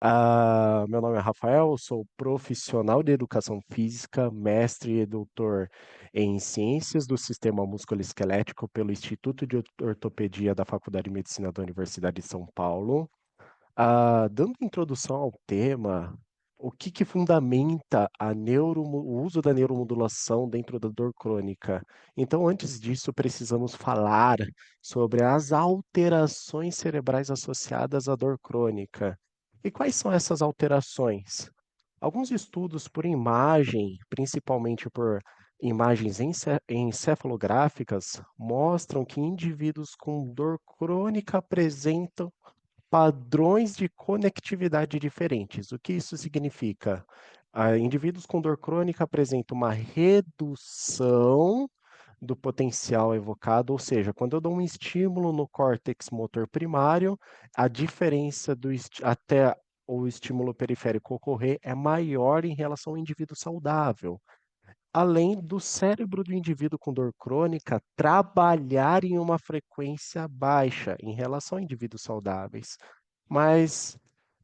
Meu nome é Rafael, sou profissional de educação física, mestre e doutor em ciências do sistema musculoesquelético pelo Instituto de Ortopedia da Faculdade de Medicina da Universidade de São Paulo. Dando introdução ao tema, o que que fundamenta o uso da neuromodulação dentro da dor crônica? Então, antes disso, precisamos falar sobre as alterações cerebrais associadas à dor crônica. E quais são essas alterações? Alguns estudos por imagem, principalmente por imagens encefalográficas, mostram que indivíduos com dor crônica apresentam padrões de conectividade diferentes. O que isso significa? Indivíduos com dor crônica apresentam uma redução do potencial evocado, ou seja, quando eu dou um estímulo no córtex motor primário, a diferença até o estímulo periférico ocorrer é maior em relação ao indivíduo saudável. Além do cérebro do indivíduo com dor crônica trabalhar em uma frequência baixa em relação a indivíduos saudáveis. Mas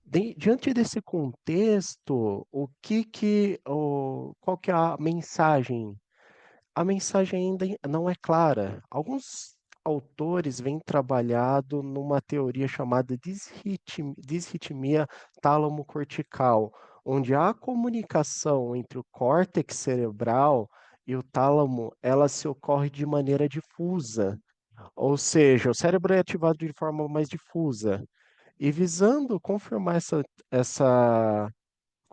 diante desse contexto, qual que é a mensagem? A mensagem ainda não é clara. Alguns autores vêm trabalhado numa teoria chamada disritmia tálamo-cortical, onde a comunicação entre o córtex cerebral e o tálamo, ela se ocorre de maneira difusa, ou seja, o cérebro é ativado de forma mais difusa. E essa,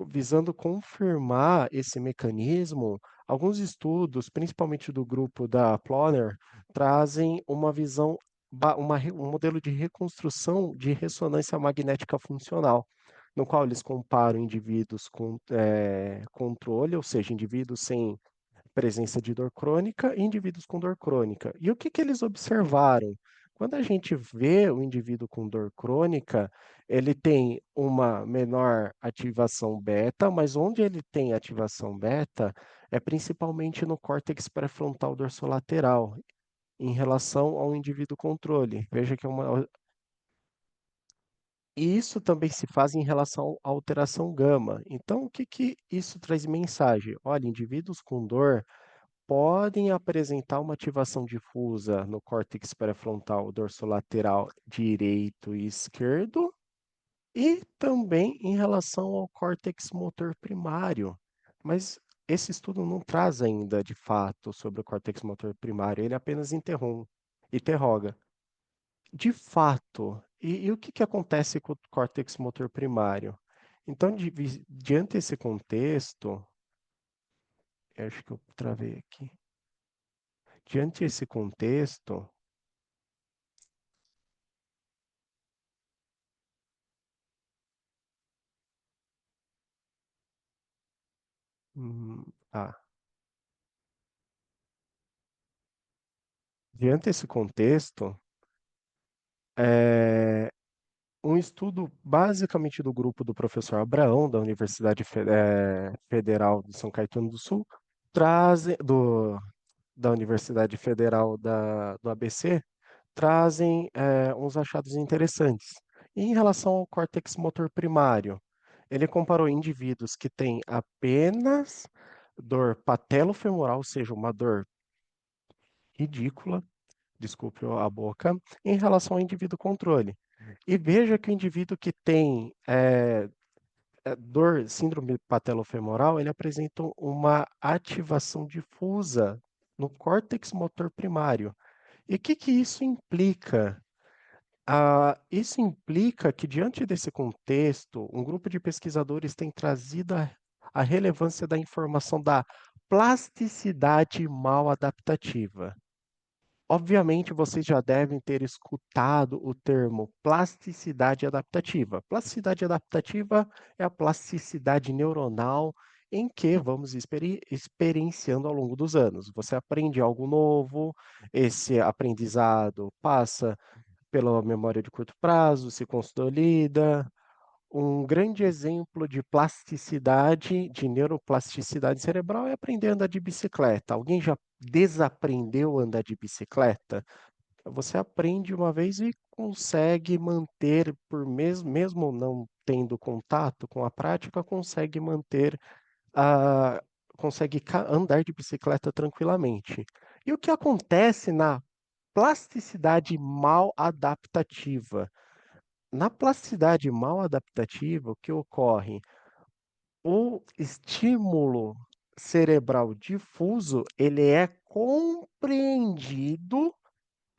visando confirmar esse mecanismo, alguns estudos, principalmente do grupo da Ploner, trazem uma visão, um modelo de reconstrução de ressonância magnética funcional, no qual eles comparam indivíduos com controle, ou seja, indivíduos sem presença de dor crônica e indivíduos com dor crônica. E o que que eles observaram? Quando a gente vê o indivíduo com dor crônica, ele tem uma menor ativação beta, mas onde ele tem ativação beta é principalmente no córtex pré-frontal dorsolateral, em relação ao indivíduo controle. Veja que é uma. E isso também se faz em relação à alteração gama. Então, o que que isso traz mensagem? Olha, indivíduos com dor podem apresentar uma ativação difusa no córtex pré-frontal dorsolateral direito e esquerdo, e também em relação ao córtex motor primário. Mas esse estudo não traz ainda, de fato, sobre o córtex motor primário, ele apenas interroga. De fato, e o que que acontece com o córtex motor primário? Então, diante desse contexto, eu acho que eu travei aqui. Diante desse contexto, tá. Diante desse contexto, é, um estudo basicamente do grupo do professor Abraão, da Universidade Federal de São Caetano do Sul, trazem, da Universidade Federal do ABC, trazem uns achados interessantes. E em relação ao córtex motor primário, ele comparou indivíduos que têm apenas dor patelofemoral, ou seja, uma dor ridícula, desculpe a boca, em relação ao indivíduo controle. E veja que o indivíduo que tem dor, síndrome patelofemoral, ele apresenta uma ativação difusa no córtex motor primário. E o que que isso implica? Isso implica que, diante desse contexto, um grupo de pesquisadores tem trazido a relevância da informação da plasticidade mal adaptativa. Obviamente, vocês já devem ter escutado o termo plasticidade adaptativa. Plasticidade adaptativa é a plasticidade neuronal em que vamos experienciando ao longo dos anos. Você aprende algo novo, esse aprendizado passa pela memória de curto prazo, se consolida. Um grande exemplo de plasticidade, de neuroplasticidade cerebral é aprender a andar de bicicleta. Alguém já desaprendeu a andar de bicicleta? Você aprende uma vez e consegue manter, mesmo não tendo contato com a prática, consegue manter a consegue andar de bicicleta tranquilamente. E o que acontece na plasticidade mal adaptativa? Na plasticidade mal adaptativa, o que ocorre? O estímulo cerebral difuso, ele é compreendido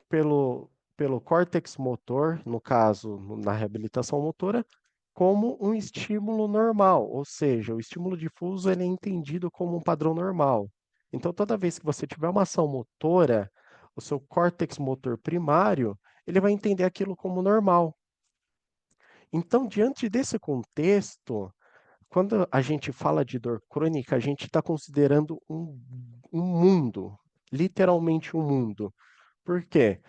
pelo, pelo córtex motor, no caso, na reabilitação motora, como um estímulo normal, ou seja, o estímulo difuso ele é entendido como um padrão normal. Então, toda vez que você tiver uma ação motora, o seu córtex motor primário, ele vai entender aquilo como normal. Então, diante desse contexto, quando a gente fala de dor crônica, a gente está considerando um mundo, literalmente um mundo. Por quê?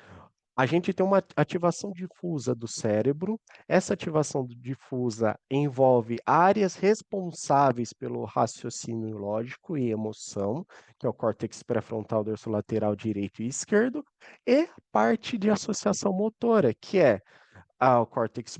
A gente tem uma ativação difusa do cérebro. Essa ativação difusa envolve áreas responsáveis pelo raciocínio lógico e emoção, que é o córtex pré-frontal dorsolateral direito e esquerdo, e parte de associação motora, que é o córtex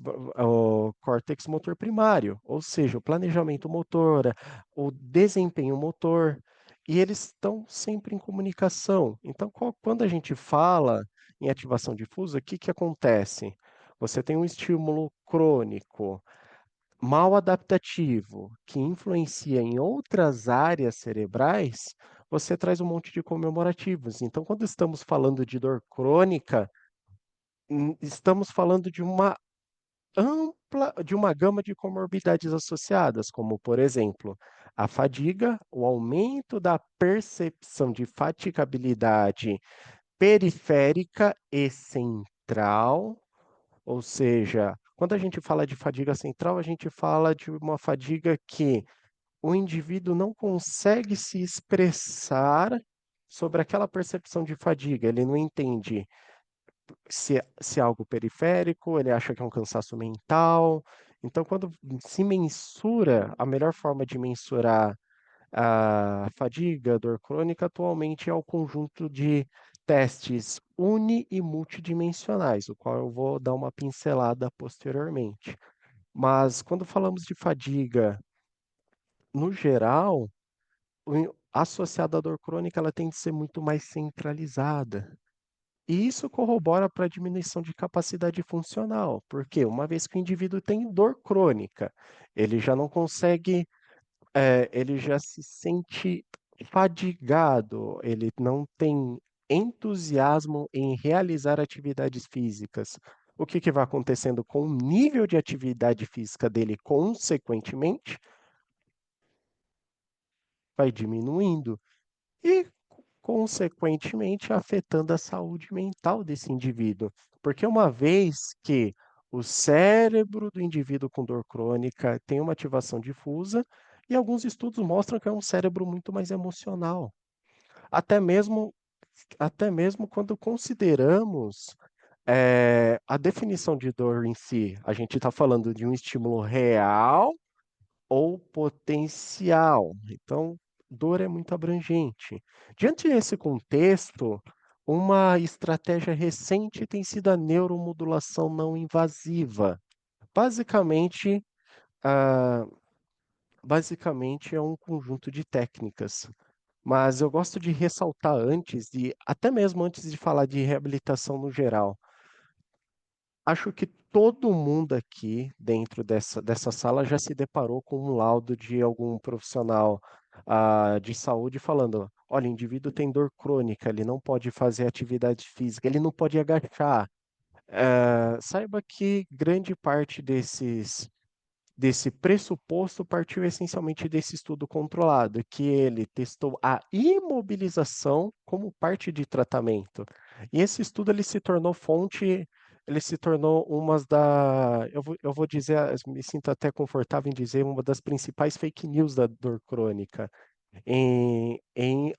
motor primário, ou seja, o planejamento motor, o desempenho motor, e eles estão sempre em comunicação. Então, quando a gente fala em ativação difusa, o que que acontece? Você tem um estímulo crônico, mal adaptativo, que influencia em outras áreas cerebrais, você traz um monte de comemorativos. Então, quando estamos falando de dor crônica, estamos falando de uma gama de comorbidades associadas, como, por exemplo, a fadiga, o aumento da percepção de fatigabilidade periférica e central, ou seja, quando a gente fala de fadiga central, a gente fala de uma fadiga que o indivíduo não consegue se expressar sobre aquela percepção de fadiga, ele não entende se é algo periférico, ele acha que é um cansaço mental. Então, quando se mensura, a melhor forma de mensurar a fadiga, a dor crônica, atualmente é o conjunto de testes uni e multidimensionais, o qual eu vou dar uma pincelada posteriormente. Mas quando falamos de fadiga, no geral, associada à dor crônica, ela tem de ser muito mais centralizada. E isso corrobora para a diminuição de capacidade funcional, porque uma vez que o indivíduo tem dor crônica, ele já não consegue, ele já se sente fadigado, ele não tem entusiasmo em realizar atividades físicas. O que que vai acontecendo com o nível de atividade física dele, consequentemente, vai diminuindo. E, consequentemente, afetando a saúde mental desse indivíduo. Porque uma vez que o cérebro do indivíduo com dor crônica tem uma ativação difusa, e alguns estudos mostram que é um cérebro muito mais emocional. Até mesmo, até mesmo quando consideramos a definição de dor em si, a gente está falando de um estímulo real ou potencial. Então, dor é muito abrangente. Diante desse contexto, uma estratégia recente tem sido a neuromodulação não invasiva. Basicamente, ah, basicamente é um conjunto de técnicas. Mas eu gosto de ressaltar antes, até mesmo antes de falar de reabilitação no geral, acho que todo mundo aqui dentro dessa sala já se deparou com um laudo de algum profissional de saúde falando: olha, o indivíduo tem dor crônica, ele não pode fazer atividade física, ele não pode agachar. Saiba que grande parte desse pressuposto partiu essencialmente desse estudo controlado, que ele testou a imobilização como parte de tratamento. E esse estudo ele se tornou fonte, ele se tornou eu vou dizer, me sinto até confortável em dizer, uma das principais fake news da dor crônica, em, em,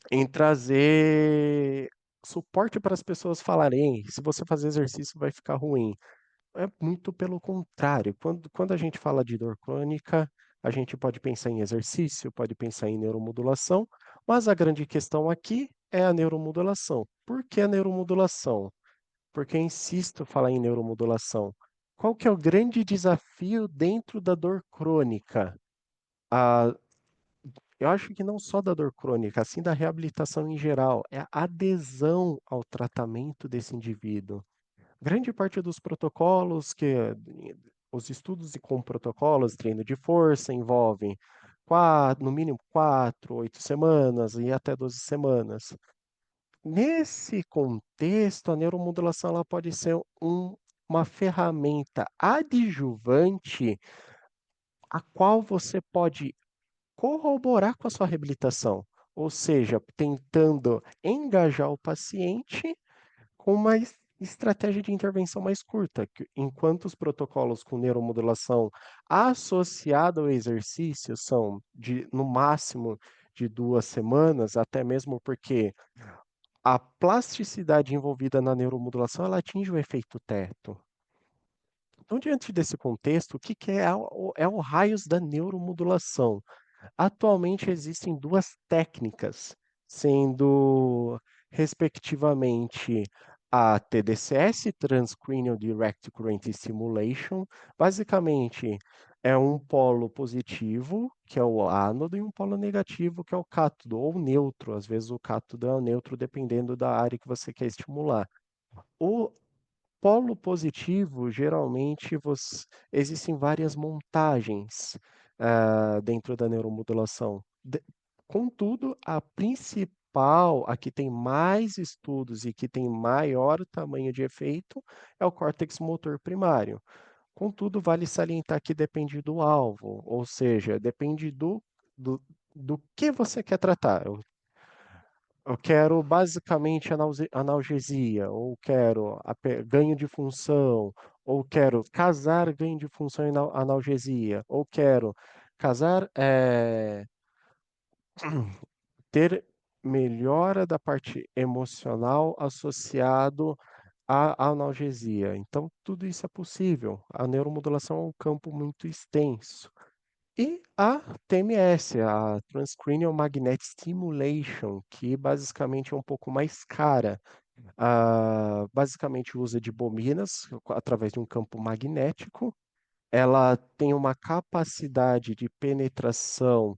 em trazer suporte para as pessoas falarem: "Ei, se você fazer exercício vai ficar ruim." É muito pelo contrário. Quando a gente fala de dor crônica, a gente pode pensar em exercício, pode pensar em neuromodulação, mas a grande questão aqui é a neuromodulação. Por que a neuromodulação? porque eu insisto em falar em neuromodulação. Qual que é o grande desafio dentro da dor crônica? Ah, eu acho que não só da dor crônica, assim da reabilitação em geral, é a adesão ao tratamento desse indivíduo. Grande parte dos protocolos os estudos com protocolos, treino de força, envolvem no mínimo 4, 8 semanas e até 12 semanas. Nesse contexto, a neuromodulação ela pode ser uma ferramenta adjuvante a qual você pode corroborar com a sua reabilitação, ou seja, tentando engajar o paciente com uma estratégia de intervenção mais curta, enquanto os protocolos com neuromodulação associado ao exercício são no máximo de 2 semanas, até mesmo porque a plasticidade envolvida na neuromodulação ela atinge o efeito teto. Então, diante desse contexto, o que, que é o raios da neuromodulação? Atualmente existem duas técnicas, sendo respectivamente a TDCS, Transcranial Direct Current Stimulation. Basicamente, é um polo positivo, que é o ánodo, e um polo negativo, que é o cátodo, ou neutro. Às vezes o cátodo é o neutro, dependendo da área que você quer estimular. O polo positivo, geralmente, existem várias montagens dentro da neuromodulação. Contudo, a principal, a que tem mais estudos e que tem maior tamanho de efeito, é o córtex motor primário. Contudo, vale salientar que depende do alvo, ou seja, depende do, do que você quer tratar. Eu quero basicamente analgesia, ou quero ganho de função, ou quero casar ganho de função e analgesia, ou quero casar, ter melhora da parte emocional associado à analgesia. Então, tudo isso é possível. A neuromodulação é um campo muito extenso. E a TMS, a Transcranial Magnetic Stimulation, que basicamente é um pouco mais cara. Basicamente usa de bobinas através de um campo magnético. Ela tem uma capacidade de penetração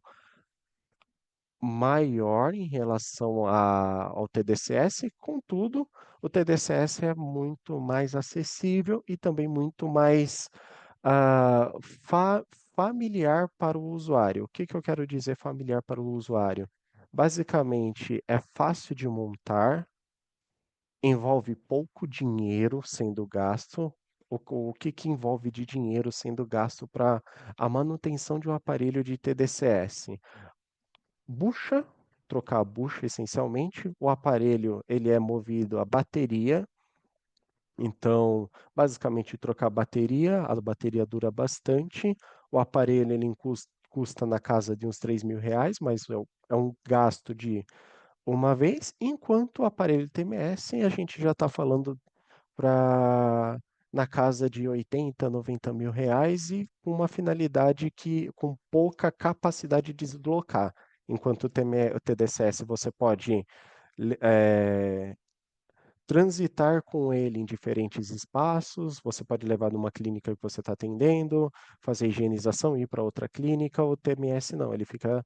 maior em relação ao TDCS, contudo, o TDCS é muito mais acessível e também muito mais ah, fa- familiar para o usuário. O que que eu quero dizer familiar para o usuário? Basicamente, é fácil de montar, envolve pouco dinheiro sendo gasto. O que que envolve de dinheiro sendo gasto para a manutenção de um aparelho de TDCS? Bucha, trocar a bucha essencialmente. O aparelho ele é movido a bateria, então basicamente trocar a bateria dura bastante. O aparelho ele custa na casa de uns R$ 3.000, mas é um gasto de uma vez, enquanto o aparelho TMS a gente já está falando para na casa de 80, R$ 90.000 e com uma finalidade que com pouca capacidade de deslocar. Enquanto o TDCS você pode eh, transitar com ele em diferentes espaços, você pode levar numa clínica que você está atendendo, fazer higienização e ir para outra clínica. O TMS não, ele fica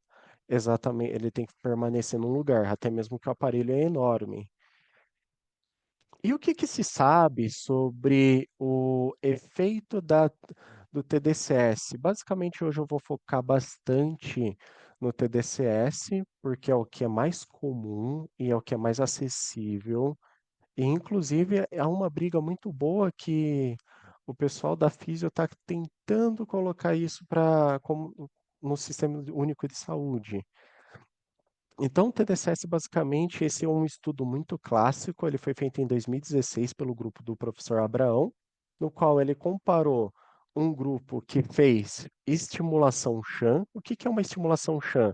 exatamente, ele tem que permanecer num lugar, até mesmo que o aparelho é enorme. E o que que se sabe sobre o efeito do TDCS? Basicamente, hoje eu vou focar bastante no TDCS, porque é o que é mais comum e é o que é mais acessível. E, inclusive, há uma briga muito boa que o pessoal da Físio está tentando colocar isso no Sistema Único de Saúde. Então, o TDCS, basicamente, esse é um estudo muito clássico. Ele foi feito em 2016 pelo grupo do professor Abraão, no qual ele comparou um grupo que fez estimulação Chan. O que que é uma estimulação Chan?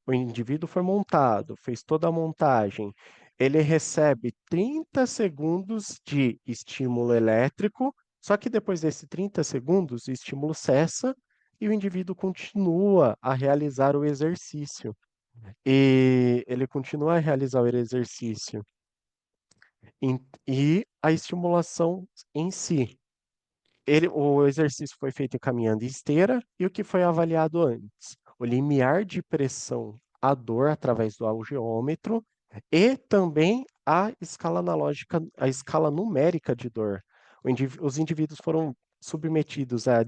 O indivíduo foi montado, fez toda a montagem. Ele recebe 30 segundos de estímulo elétrico, só que depois desses 30 segundos, o estímulo cessa e o indivíduo continua a realizar o exercício. E ele continua a realizar o exercício. E a estimulação em si. O exercício foi feito caminhando em esteira e o que foi avaliado antes? O limiar de pressão à dor através do algeômetro e também a escala analógica, a escala numérica de dor. Os indivíduos foram submetidos a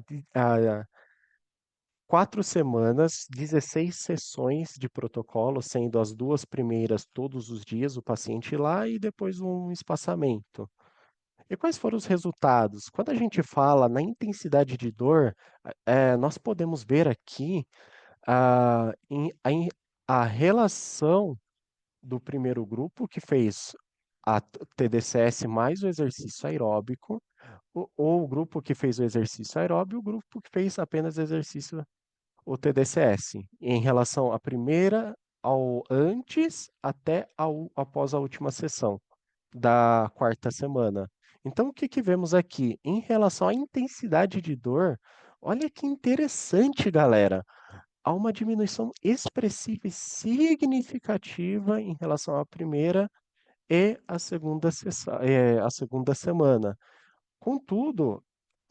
4 semanas, 16 sessões de protocolo, sendo as duas primeiras todos os dias o paciente ir lá e depois um espaçamento. E quais foram os resultados? Quando a gente fala na intensidade de dor, nós podemos ver aqui a, em- a, em- a relação do primeiro grupo, que fez a TDCS mais o exercício aeróbico, ou o grupo que fez o exercício aeróbio, o grupo que fez apenas exercício, o TDCS, em relação à primeira, ao antes até após a última sessão da quarta semana. Então, o que que vemos aqui? Em relação à intensidade de dor, olha que interessante, galera. Há uma diminuição expressiva e significativa em relação à primeira e à a segunda semana. Contudo,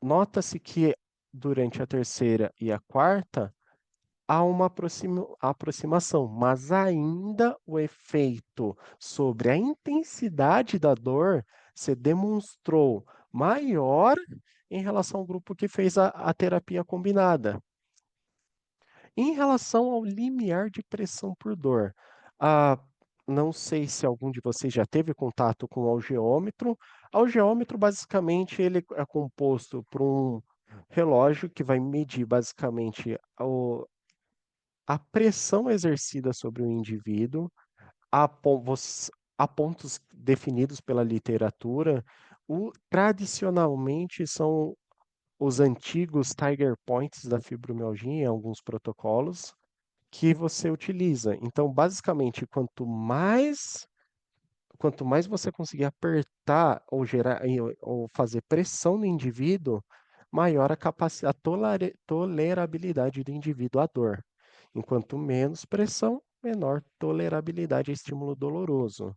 nota-se que durante a terceira e a quarta, há uma aproximação, mas ainda o efeito sobre a intensidade da dor se demonstrou maior em relação ao grupo que fez a terapia combinada. Em relação ao limiar de pressão por dor, ah, não sei se algum de vocês já teve contato com o algeômetro. Algeômetro, basicamente, ele é composto por um relógio que vai medir basicamente a pressão exercida sobre o indivíduo, há, há pontos definidos pela literatura. Tradicionalmente, são os antigos Tiger Points da fibromialgia, em alguns protocolos, que você utiliza. Então, basicamente, quanto mais você conseguir apertar ou gerar ou fazer pressão no indivíduo, maior a capacidade, tolerabilidade do indivíduo à dor. Enquanto menos pressão, menor tolerabilidade a estímulo doloroso.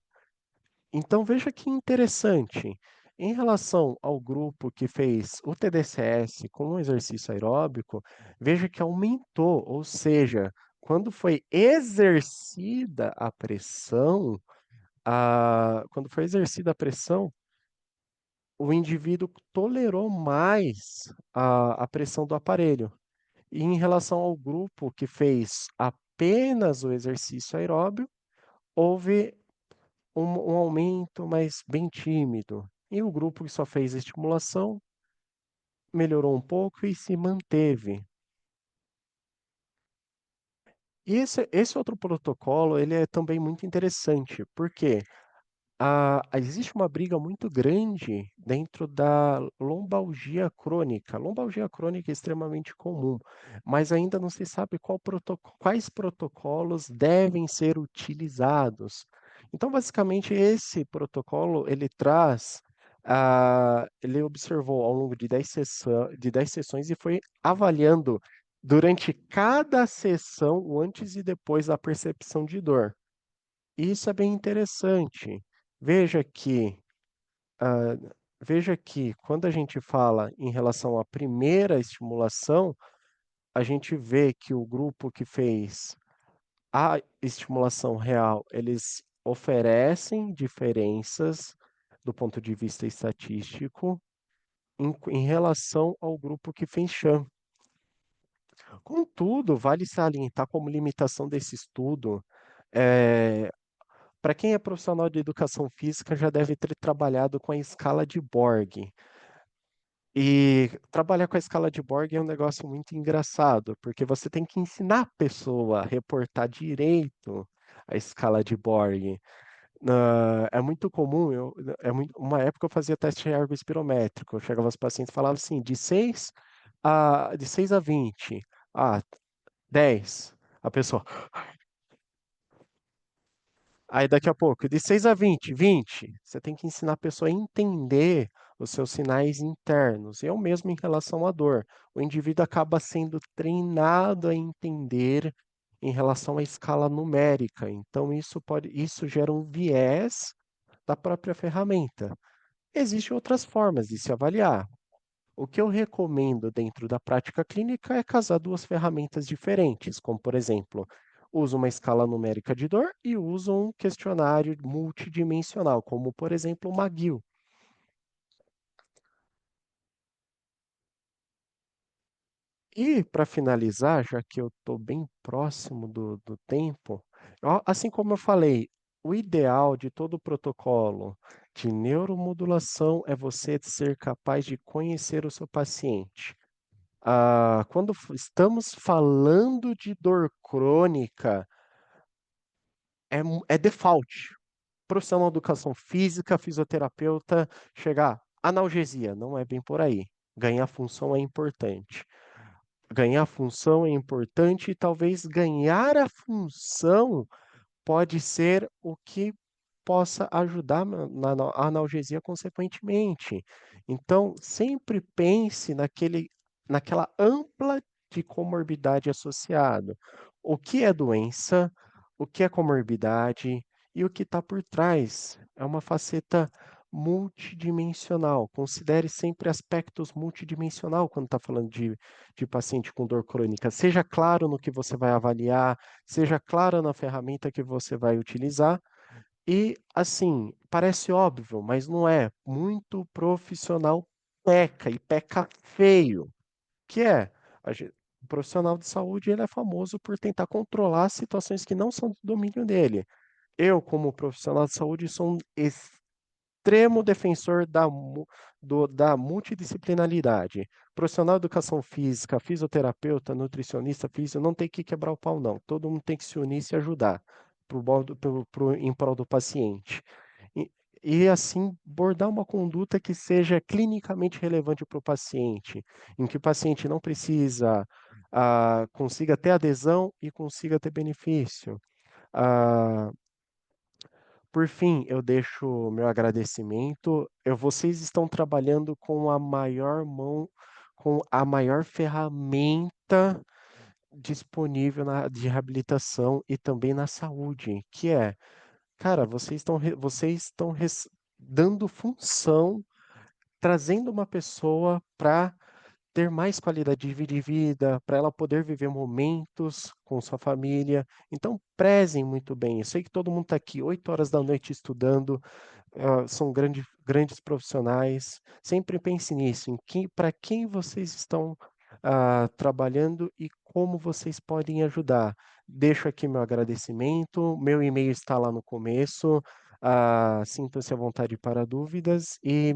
Então veja que interessante. Em relação ao grupo que fez o TDCS com o exercício aeróbico, veja que aumentou, ou seja, quando foi exercida a pressão, quando foi exercida a pressão, o indivíduo tolerou mais a pressão do aparelho. E em relação ao grupo que fez apenas o exercício aeróbio, houve um aumento, mas bem tímido. E o grupo que só fez estimulação melhorou um pouco e se manteve. E esse outro protocolo, ele é também muito interessante, porque existe uma briga muito grande dentro da lombalgia crônica. Lombalgia crônica é extremamente comum, mas ainda não se sabe quais protocolos devem ser utilizados. Então, basicamente, esse protocolo ele traz, ele observou ao longo de 10 sessões e foi avaliando durante cada sessão o antes e depois da percepção de dor. Isso é bem interessante. Veja que, ah, veja que quando a gente fala em relação à primeira estimulação, a gente vê que o grupo que fez a estimulação real, eles oferecem diferenças do ponto de vista estatístico em relação ao grupo que fez sham. Contudo, vale salientar como limitação desse estudo, eh, para quem é profissional de educação física, já deve ter trabalhado com a escala de Borg. E trabalhar com a escala de Borg é um negócio muito engraçado, porque você tem que ensinar a pessoa a reportar direito a escala de Borg. É muito comum, uma época eu fazia teste ergospirométrico, eu chegava aos pacientes e falava assim, de seis a 20, ah, 10. A pessoa, aí daqui a pouco, de 6 a 20, 20. Você tem que ensinar a pessoa a entender os seus sinais internos. E é o mesmo em relação à dor. O indivíduo acaba sendo treinado a entender em relação à escala numérica. Então isso gera um viés da própria ferramenta. Existem outras formas de se avaliar. O que eu recomendo dentro da prática clínica é casar duas ferramentas diferentes, como, por exemplo, uso uma escala numérica de dor e uso um questionário multidimensional, como, por exemplo, o McGill. E, para finalizar, já que eu estou bem próximo do tempo, assim como eu falei, o ideal de todo o protocolo de neuromodulação é você ser capaz de conhecer o seu paciente. Quando estamos falando de dor crônica, é default. Profissional de educação física, fisioterapeuta, chegar, analgesia, não é bem por aí. Ganhar função é importante. Ganhar função é importante e talvez ganhar a função pode ser o que possa ajudar na analgesia consequentemente. Então, sempre pense naquela ampla de comorbidade associado. O que é doença, o que é comorbidade e o que está por trás. É uma faceta multidimensional. Considere sempre aspectos multidimensional quando está falando de paciente com dor crônica. Seja claro no que você vai avaliar, seja clara na ferramenta que você vai utilizar. E, assim, parece óbvio, mas não é. Muito profissional peca e peca feio. Que é, o profissional de saúde ele é famoso por tentar controlar situações que não são do domínio dele. Eu, como profissional de saúde, sou um extremo defensor da multidisciplinaridade. Profissional de educação física, fisioterapeuta, nutricionista, físico, não tem que quebrar o pau, não. Todo mundo tem que se unir e se ajudar em prol do paciente. E, e assim, bordar uma conduta que seja clinicamente relevante para o paciente, em que o paciente não precisa, consiga ter adesão e consiga ter benefício. Ah, por fim, eu deixo o meu agradecimento. Vocês estão trabalhando com a maior mão, com a maior ferramenta disponível de reabilitação e também na saúde, que é, cara, vocês estão dando função, trazendo uma pessoa para ter mais qualidade de vida, para ela poder viver momentos com sua família. Então, prezem muito bem. Eu sei que todo mundo está aqui 8 horas da noite estudando, são grandes profissionais. Sempre pense nisso, para quem vocês estão trabalhando e como vocês podem ajudar. Deixo aqui meu agradecimento, meu e-mail está lá no começo. Sintam-se à vontade para dúvidas e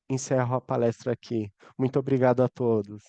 encerro a palestra aqui. Muito obrigado a todos.